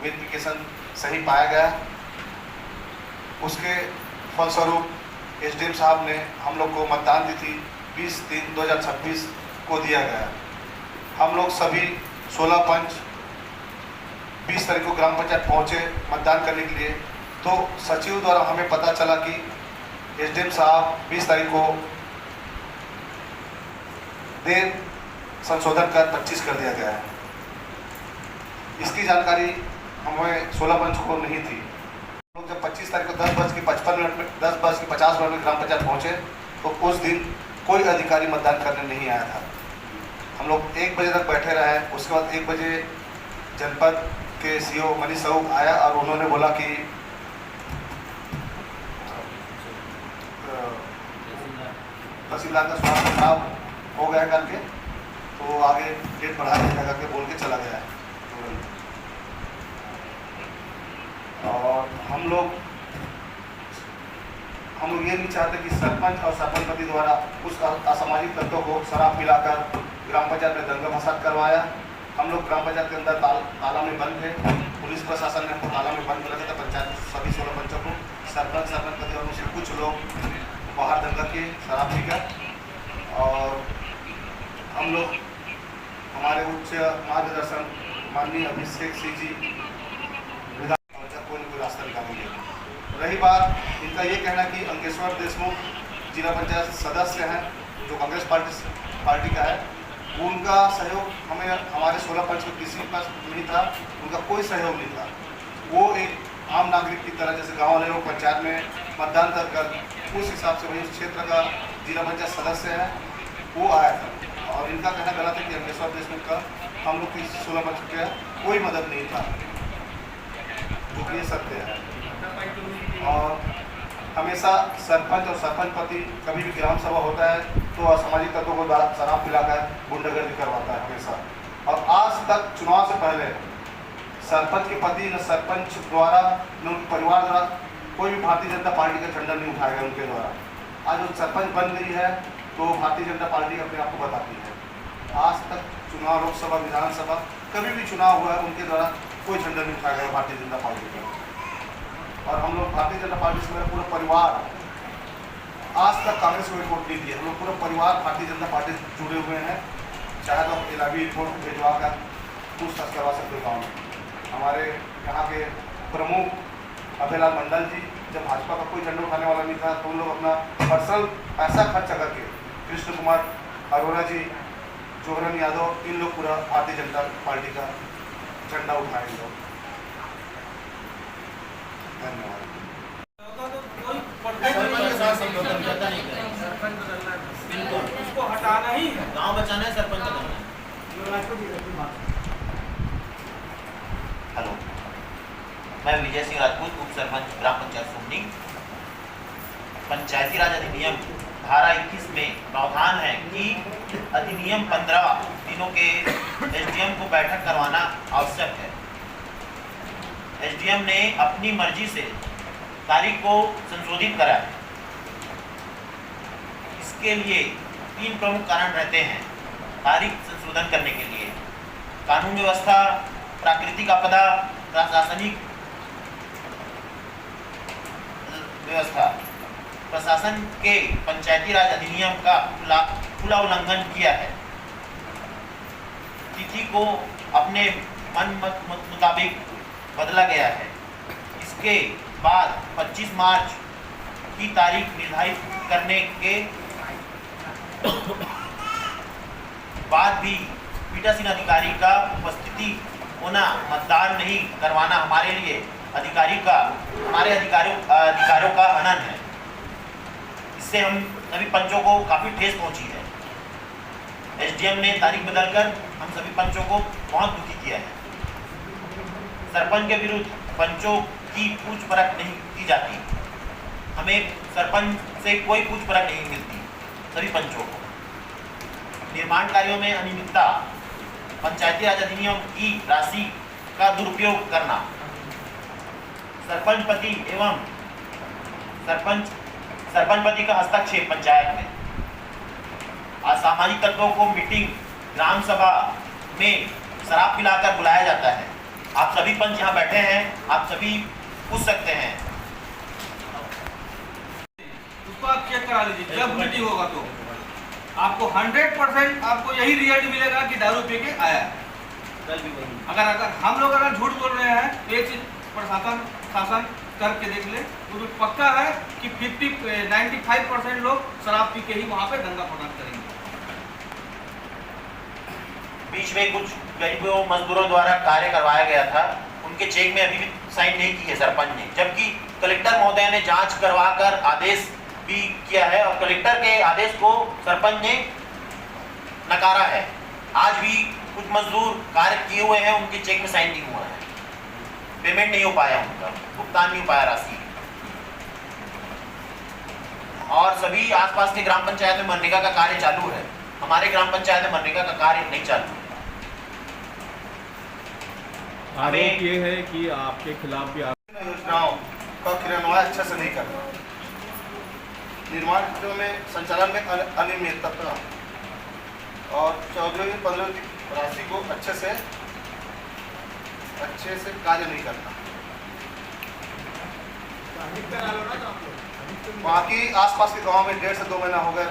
Verification सही पाया गया। उसके फलस्वरूप एसडीएम साहब ने हम लोग को मतदान तिथि 20/3/2026 को दिया गया। हम लोग सभी 16 पंच 20 तारीख को ग्राम पंचायत पहुँचे मतदान करने के लिए। तो सचिव द्वारा हमें पता चला कि एसडीएम साहब 20 तारीख को देर संशोधन कर 25 कर दिया गया है। इसकी जानकारी हमें 16 पंच को नहीं थी। हम लोग जब 25 तारीख को 10:50 में ग्राम पंचायत पहुँचे तो उस दिन कोई अधिकारी मतदान करने नहीं आया था। हम लोग 1 बजे तक बैठे रहे। उसके बाद 1 बजे जनपद के सीओ मनीष साहू आया और उन्होंने बोला कि तहसीलदार का स्वास्थ्य खराब हो गया करके, तो आगे डेट बढ़ा दिया करके बोल के चला गया। और हम लोग ये नहीं चाहते कि सरपंच और सरपंच पति द्वारा उस असामाजिक तत्वों को शराब पिलाकर ग्राम पंचायत में दंगा फसाद करवाया। हम लोग ग्राम पंचायत के अंदर ताला में बंद थे। पुलिस प्रशासन ने हमको ताला में बंद कर रखा था। पंचायत सभी 16 पंचों को सरपंच पति और मुझसे कुछ लोग बाहर दंगा किए शराब पीकर। और हम लोग हमारे उच्च मार्गदर्शन माननीय अभिषेक सिंह जी कोई रास्ता निकालेंगे। रही बात इनका ये कहना कि अंकेश्वर देशमुख जिला पंचायत सदस्य हैं जो कांग्रेस पार्टी का है, उनका सहयोग हमें हमारे 16 पंच को किसी के पास नहीं था। उनका कोई सहयोग नहीं था। वो एक आम नागरिक की तरह जैसे गाँव वाले लोग पंचायत में मतदान कर उस हिसाब से वही उस क्षेत्र का जिला पंचायत सदस्य है, वो आया था। और इनका कहना गलत है कि अंकेश्वर देशमुख का हम लोग की 16 पंच के कोई मदद नहीं था, जो कि ये सत्य है। और हमेशा सरपंच और सरपंच पति कभी भी ग्राम सभा होता है तो असामाजिक तत्वों को शराब पिलाकर गुंडागर्दी करवाता है हमेशा। और आज तक चुनाव से पहले सरपंच के पति न सरपंच द्वारा न उनके परिवार द्वारा कोई भी भारतीय जनता पार्टी का झंडा नहीं उठाया गया उनके द्वारा। आज वो सरपंच बन गई है तो भारतीय जनता पार्टी अपने आप को बताती है। आज तक चुनाव लोकसभा विधानसभा कभी भी चुनाव हुआ है उनके द्वारा कोई झंडा नहीं उठाया गया भारतीय जनता पार्टी का। और हम लोग भारतीय जनता पार्टी से मेरा पूरा परिवार आज तक कांग्रेस को रिपोर्ट नहीं दिया। हम लोग पूरा परिवार भारतीय जनता पार्टी से जुड़े हुए हैं। चाहे तो आप इलावी रिपोर्ट भिजवा कर पूछताछ करवा सकते हो गाँव में। हमारे यहाँ के प्रमुख अभयलाल मंडल जी जब भाजपा का कोई झंडा उठाने वाला नहीं था तो उन लोग अपना पर्सनल पैसा खर्च करके कृष्ण कुमार अरोड़ा जी, जोहरन यादव, इन लोग पूरा भारतीय जनता पार्टी का झंडा उठाए लोग। धन्यवाद। उसको हटाना ही है, गाँव बचाना है, सरपंच बनना है। हेलो, मैं विजय सिंह राजपूत, उप सरपंच ग्राम पंचायत सुमनी। पंचायती राज अधिनियम धारा 21 में प्रावधान है कि अधिनियम 15 दिनों के एसडीएम को बैठक करवाना आवश्यक है। एसडीएम ने अपनी मर्जी से तारीख को संशोधित करा है। इसके लिए 3 प्रमुख कारण रहते हैं तारीख संशोधन करने के लिए: कानून व्यवस्था, प्राकृतिक आपदा, प्रशासनिक व्यवस्था। प्रशासन के पंचायती राज अधिनियम का खुला उल्लंघन किया है। तिथि को अपने मन मुताबिक बदला गया है। इसके बाद 25 मार्च की तारीख निर्धारित करने के बाद भी पीठासीन अधिकारी का उपस्थिति होना, मतदान नहीं करवाना हमारे अधिकारियों का हनन है। इससे हम सभी पंचों को काफ़ी ठेस पहुंची है। एसडीएम ने तारीख बदलकर हम सभी पंचों को बहुत दुखी किया है। सरपंच के विरुद्ध पंचों की पूछ परख नहीं की जाती। हमें सरपंच से कोई पूछ परख नहीं मिलती सभी पंचों को। निर्माण कार्यों में अनियमितता, पंचायती राज अधिनियम की राशि का दुरुपयोग करना, सरपंच पति एवं सरपंच पति का हस्तक्षेप पंचायत में, असामाजिक तत्वों को मीटिंग, ग्राम सभा में शराब पिलाकर बुलाया जाता है। आप सभी पंच यहाँ बैठे हैं, आप सभी पूछ सकते हैं। उसको आप चेक करा लीजिए, जब मीटिंग होगा तो आपको 100% आपको यही रिजल्ट मिलेगा कि दारू पी के आया है। अगर हम लोग अगर झूठ बोल रहे हैं तो ये चीज प्रशासन शासन करके देख ले, तो पक्का है कि 95% लोग शराब पी के ही वहाँ पे दंगा फसाद करेंगे। बीच में कुछ गरीबों मजदूरों द्वारा कार्य करवाया गया था, उनके चेक में अभी भी साइन नहीं की है सरपंच ने, जबकि कलेक्टर महोदय ने जांच करवाकर आदेश भी किया है और कलेक्टर के आदेश को सरपंच ने नकारा है। आज भी कुछ मजदूर कार्य किए हुए हैं, उनके चेक में साइन नहीं हुआ है, पेमेंट नहीं हो पाया, उनका भुगतान नहीं हो पाया राशि। और सभी आसपास के ग्राम पंचायत में मनरेगा का कार्य चालू है, हमारे ग्राम पंचायत में मनरेगा का कार्य नहीं चालू है। आरोप ये है कि आपके खिलाफ भी योजनाओं का क्रियान्वयन अच्छे से नहीं करना, निर्माण क्षेत्रों में संचालन में अनियमितता और 14-15 की राशि को अच्छे से कार्य नहीं करना। बाकी आसपास के गांव में 1.5 से 2 महीना हो गए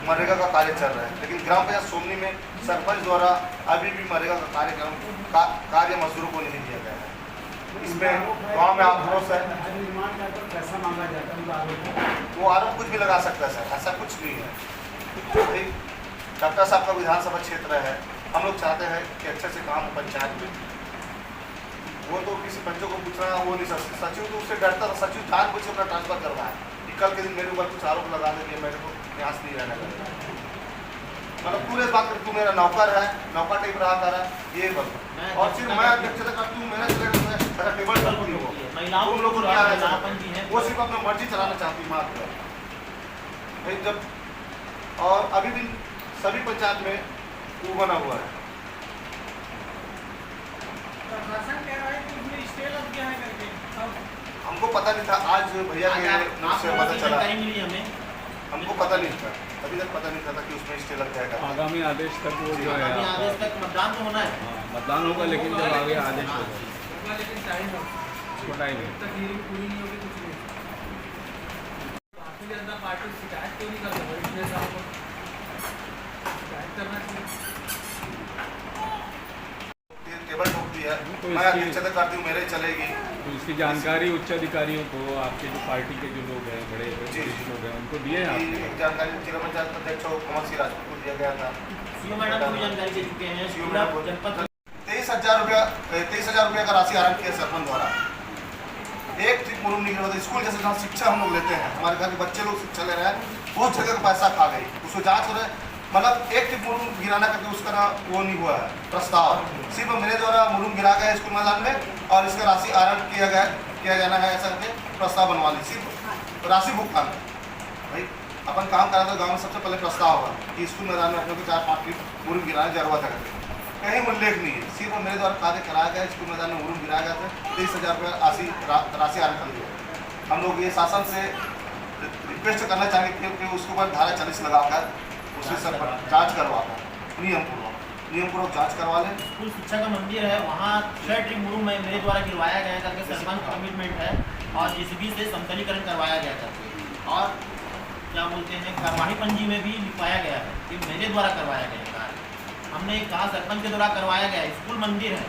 मनरेगा का कार्य चल रहा है, लेकिन ग्राम पंचायत सोमनी में सरपंच द्वारा अभी भी मनरेगा का कार्य मजदूरों को नहीं दिया गया है। इसमें गांव में आक्रोश है। वो आरोप कुछ भी लगा सकता है सर, ऐसा कुछ नहीं है। डॉक्टर साहब का विधानसभा क्षेत्र है, हम लोग चाहते हैं कि अच्छे से काम हो पंचायत में। वो तो किसी पंचों को पूछना वो नहीं सकते, सचिव तो उससे डरता था, सचिव जानबूझ के अपना ट्रांसफर करवाया कि कल के दिन मेरे ऊपर कुछ आरोप लगा देंगे, मेरे को न्यास नहीं रहने लगा। मतलब पूरे बात कर तू मेरा नौकर है, नौकर टाइप रहा कर ये बोल, और फिर मैं अध्यक्षता करती हूँ, मेरा मेरा टेबल करती हूँ, तुम लोग को क्या है, वो सिर्फ अपना मर्जी चलाना चाहती है मात्र भाई। जब और अभी भी सभी पंचायत में वो बना हुआ है। प्रशासन कह रहा है कि उसमें स्टे लग गया है करके, हमको पता नहीं था, आज भैया के मुझसे पता चला, हमको पता नहीं था, अभी तक पता नहीं था कि उसमें स्टे लग जाएगा। आगामी आदेश तक वो जो है आदेश तक मतदान तो होना है, मतदान होगा, लेकिन जब आगे आदेश होगा लेकिन टाइम हो उसको टाइम है। तक हीरिंग पूरी नहीं होगी, कुछ नहीं। भारतीय जनता पार्टी शिकायत क्यों नहीं करती है? इसलिए साहब को शिकायत करना चाहिए। टेबल ठोक दिया, तो मैं अध्यक्षता करती हूँ, मेरे चलेगी। तो इसकी जानकारी उच्च अधिकारियों को, आपके जो पार्टी के जो लोग हैं, बड़े वरिष्ठ लोग हैं, उनको दिए हैं आपने? ये जानकारी जिला पंचायत अध्यक्ष कमल सिंह राजपूत को दिया गया था। सीओ मैडम को भी जानकारी दे चुके हैं। जनपद 23,000 रुपया का राशि आरंभ किया सरपंच द्वारा। एक ट्रिप मुरुम नहीं गिरा, स्कूल जैसे जहाँ शिक्षा हम लोग लेते हैं, हमारे घर के बच्चे लोग शिक्षा ले रहे हैं, बहुत जगह का पैसा खा गई, उसको जांच हो रहा है। मतलब एक ट्रिप मुरुम गिराना करके उसका ना वो नहीं हुआ है प्रस्ताव, सिर्फ मेरे द्वारा मुरुम गिरा गया स्कूल मैदान में और इसका राशि आरंभ किया जाना है, ऐसा करके प्रस्ताव बनवा ली, सिर्फ राशि भुगतान। भाई अपन काम करा था गाँव में, सबसे पहले प्रस्ताव होगा कि स्कूल मैदान में अपने को 4-5 ट्रिप मुरुम गिराना जरूरत है करके, कहीं उल्लेख नहीं है, सिर्फ मेरे द्वारा कार्य कराया गया, स्कूल मैदान में मुरुम गिराया गया था। 23,000 रुपया राशि आरंभ कर दिया। हम लोग ये शासन से रिक्वेस्ट करना चाहेंगे कि उसके ऊपर धारा 40 लगाकर उसे सब जांच करवाकर नियमपूर्वक जांच करवा लें। स्कूल शिक्षा का मंदिर है, वहाँ 6 ट्रिप मुरुम में मेरे द्वारा गिरवाया गया करके सरपंच का कमिटमेंट है और जेसीबी से समतलीकरण करवाया गया था और क्या बोलते हैं कार्यवाही पंजी में भी लिखवाया गया है कि मेरे द्वारा करवाया गया कार्य। हमने कहा सरपंच के द्वारा करवाया गया, स्कूल मंदिर है,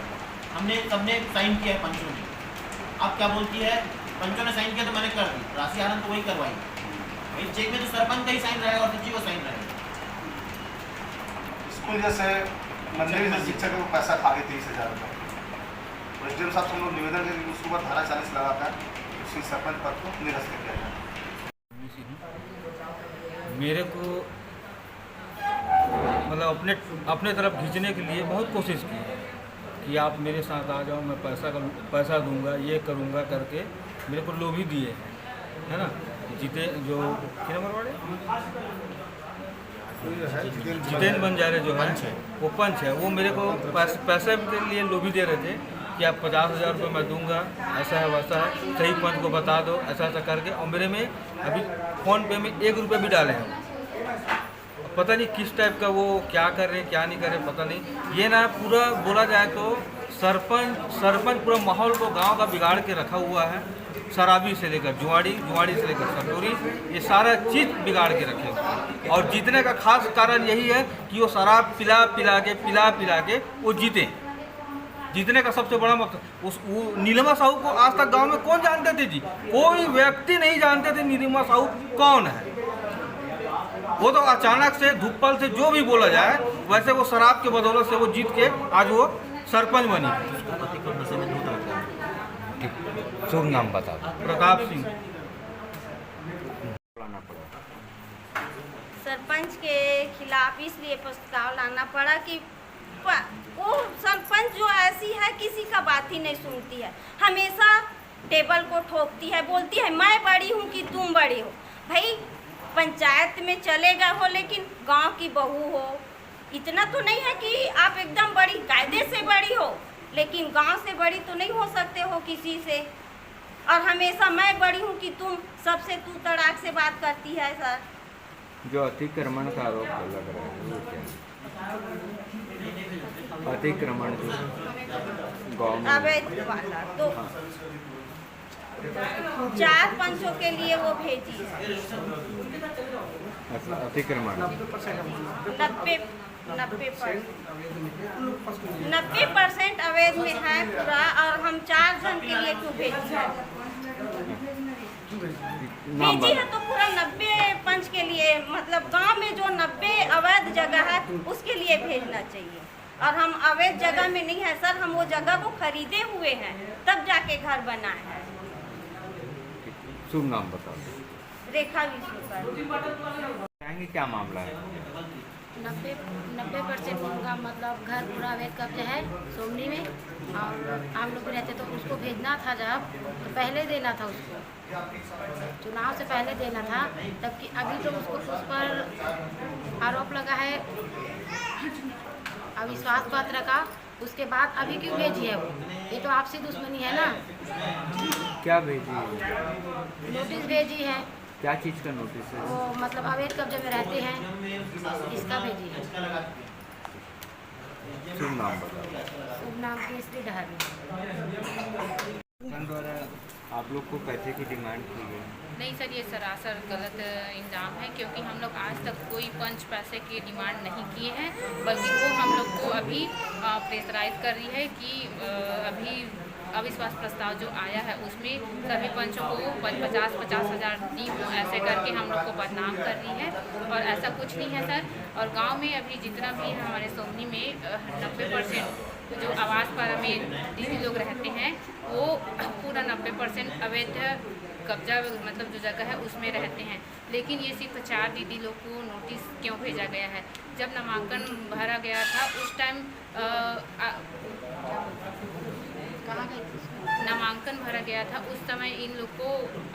हमने सबने साइन किया है पंचों ने। अब क्या बोलती है, पंचों ने साइन किया तो मैंने कर दी, राशि आरंभ तो वही करवाई, भाई चेक में तो सरपंच का ही साइन रहेगा और सचिव का साइन रहेगा। स्कूल जैसे मंदिर से शिक्षक को पैसा खा गए 23,000 रुपये, एसडीएम साहब से हम लोग निवेदन करेंगे उसके ऊपर धारा 40 लगाकर उसी सरपंच पद को निरस्त किया जाए। मेरे को मतलब अपने तरफ खींचने के लिए बहुत कोशिश की कि आप मेरे साथ आ जाओ, मैं पैसा दूंगा, ये करूंगा करके मेरे को लोभी दिए, है ना। जीते जो कितने नंबर वाले जितेंद्र बंजारे जो है वो पंच है, वो मेरे को पैसे के लिए लोभी दे रहे थे कि आप 50,000 रुपये मैं दूंगा, ऐसा है वैसा है, सही पंच को बता दो, ऐसा ऐसा करके। और मेरे में अभी फ़ोन पे में 1 रुपये भी डाले हैं, पता नहीं किस टाइप का वो क्या कर रहे हैं क्या नहीं कर रहे पता नहीं। ये ना पूरा बोला जाए तो सरपंच पूरा माहौल को गांव का बिगाड़ के रखा हुआ है। शराबी से लेकर जुआड़ी से लेकर सटोरी, ये सारा चीज़ बिगाड़ के रखे हुए हैं। और जीतने का खास कारण यही है कि वो शराब पिला पिला के वो जीते। जीतने का सबसे बड़ा मकसद वो नीलिमा साहू को आज तक गांव में कौन जानते थे जी? कोई व्यक्ति नहीं जानते थे नीलिमा साहू कौन है। वो तो अचानक से धुप्पल से जो भी बोला जाए, वैसे वो शराब के बदौलत से वो जीत के आज वो सरपंच बनी। शुभ नाम बता दो। प्रताप सिंह। सरपंच के खिलाफ इसलिए प्रस्ताव लाना पड़ा कि वो सरपंच जो ऐसी है, किसी का बात ही नहीं सुनती है, हमेशा टेबल को ठोकती है, बोलती है मैं बड़ी हूँ कि तुम बड़ी हो। भाई पंचायत में चले गए हो, लेकिन गांव की बहू हो, इतना तो नहीं है कि आप एकदम बड़ी कायदे से बड़ी हो, लेकिन गांव से बड़ी तो नहीं हो सकते हो किसी से। और हमेशा मैं बड़ी हूँ कि तुम, सबसे तू तड़ाक से बात करती है। सर जो अतिक्रमण का आरोप लग रहा है वो क्या है? अतिक्रमण जो गाँव में अवैध वाला तो 4 पंचों के लिए वो भेजी है। अतिक्रमण 90% अवैध में है पूरा, और हम 4 जन के लिए क्यों भेजी है? भेजी है तो पूरा 90 पंच के लिए, मतलब गांव में जो 90 अवैध जगह है उसके लिए भेजना चाहिए। और हम अवैध जगह में नहीं है सर, हम वो जगह को खरीदे हुए हैं, तब जाके घर बनाए हैं। शुभ नाम बता दो। रेखा विश्व। क्या मामला है? 90% उनका मतलब घर पूरा अवैध कब्जा है सोमनी में, और हम लोग रहते तो उसको भेजना था, जब तो पहले देना था उसको, चुनाव से पहले देना था, तब कि अभी तो उसको उस पर आरोप लगा है अविश्वास पत्र का, उसके बाद अभी क्यों भेजी है वो? ये तो आपसी दुश्मनी है ना। क्या भेजी है? नोटिस भेजी है। क्या चीज़ का नोटिस है? वो मतलब अवैध कब्जे में रहते हैं, इसका भेजी है। शुभ नाम बताओ। शुभ नाम केसरी डहर। द्वारा आप लोग को पैसे की डिमांड की है? नहीं सर, ये सरासर गलत इल्ज़ाम है, क्योंकि हम लोग आज तक कोई पंच पैसे की डिमांड नहीं किए हैं, बल्कि वो हम लोग को अभी प्रेशराइज कर रही है कि अभी अविश्वास प्रस्ताव जो आया है उसमें सभी पंचों को 50-50 हज़ार दी हो, ऐसे करके हम लोग को बदनाम कर रही है, और ऐसा कुछ नहीं है सर। और गांव में अभी जितना भी हमारे सोमनी में 90% जो आवास पर में दीदी लोग रहते हैं, वो पूरा 90% अवैध कब्जा मतलब जो जगह है उसमें रहते हैं। लेकिन ये सिर्फ 4 दीदी लोग को नोटिस क्यों भेजा गया है? जब नामांकन भरा गया था उस टाइम नामांकन भरा गया था, उस समय इन लोग को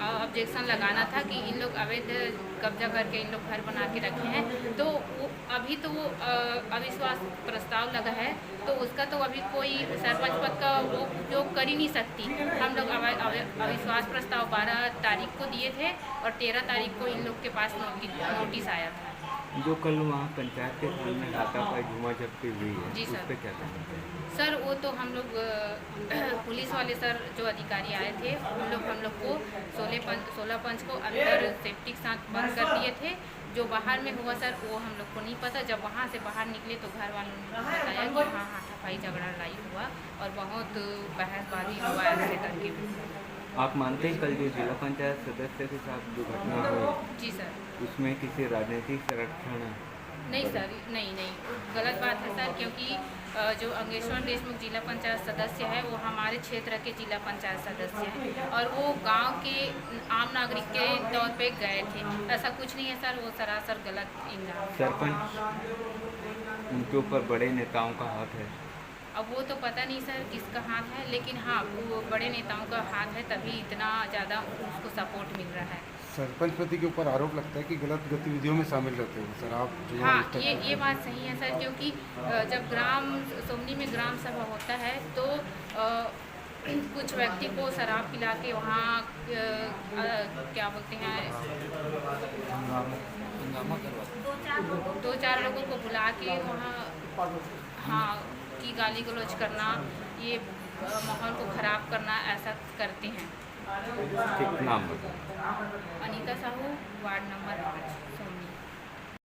ऑब्जेक्शन लगाना था कि इन लोग अवैध कब्जा करके इन लोग घर बना के रखे हैं। तो वो अभी तो वो अविश्वास प्रस्ताव लगा है, तो उसका तो अभी कोई सरपंच पद का वो उपयोग कर ही नहीं सकती। हम लोग अविश्वास प्रस्ताव 12 तारीख को दिए थे, और 13 तारीख को इन लोग के पास नोटिस आया था। जो कल वहाँ पंचायत के सामने हाथापाई झूमाझटकी हुई है, जी उस सर। पे क्या कहना चाहिए? सर वो तो हम लोग पुलिस वाले सर जो अधिकारी आए थे, हम लोग को 16 पंच को अंदर सेफ्टी के साथ बंद कर दिए थे। जो बाहर में हुआ सर वो हम लोग को नहीं पता। जब वहाँ से बाहर निकले तो घर वालों ने बताया कि हाँ हाथापाई झगड़ा लड़ाई हुआ और बहुत बहसबाजी हुआ ऐसे करके। आप मानते हैं कल जो जिला पंचायत सदस्य के साथ जो घटना हुई, जी सर। उसमें किसी राजनीतिक संरक्षण? नहीं सर, नहीं गलत बात है सर, क्योंकि जो अंगेश्वर देशमुख जिला पंचायत सदस्य है वो हमारे क्षेत्र के जिला पंचायत सदस्य हैं, और वो गांव के आम नागरिक के तौर पे गए थे। ऐसा कुछ नहीं है सर, वो सरासर गलत इल्ज़ाम। सरपंच उनके ऊपर बड़े नेताओं का हाथ है? अब वो तो पता नहीं सर किसका हाथ है, लेकिन हाँ वो बड़े नेताओं का हाथ है, तभी इतना ज़्यादा उसको सपोर्ट मिल रहा है। सरपंच पति के ऊपर आरोप लगता है कि गलत गतिविधियों में शामिल रहते हैं सर आप जो हाँ ये बात सही है सर, क्योंकि जब सोमनी में ग्राम सभा होता है तो कुछ व्यक्ति को शराब पिला के वहाँ क्या बोलते हैं, 2-4 लोगों को बुला के वहाँ हाँ की गाली गलौज करना, ये माहौल को ख़राब करना ऐसा करते हैं। ठीक, नाम बताओ। Anita Sahu, ward number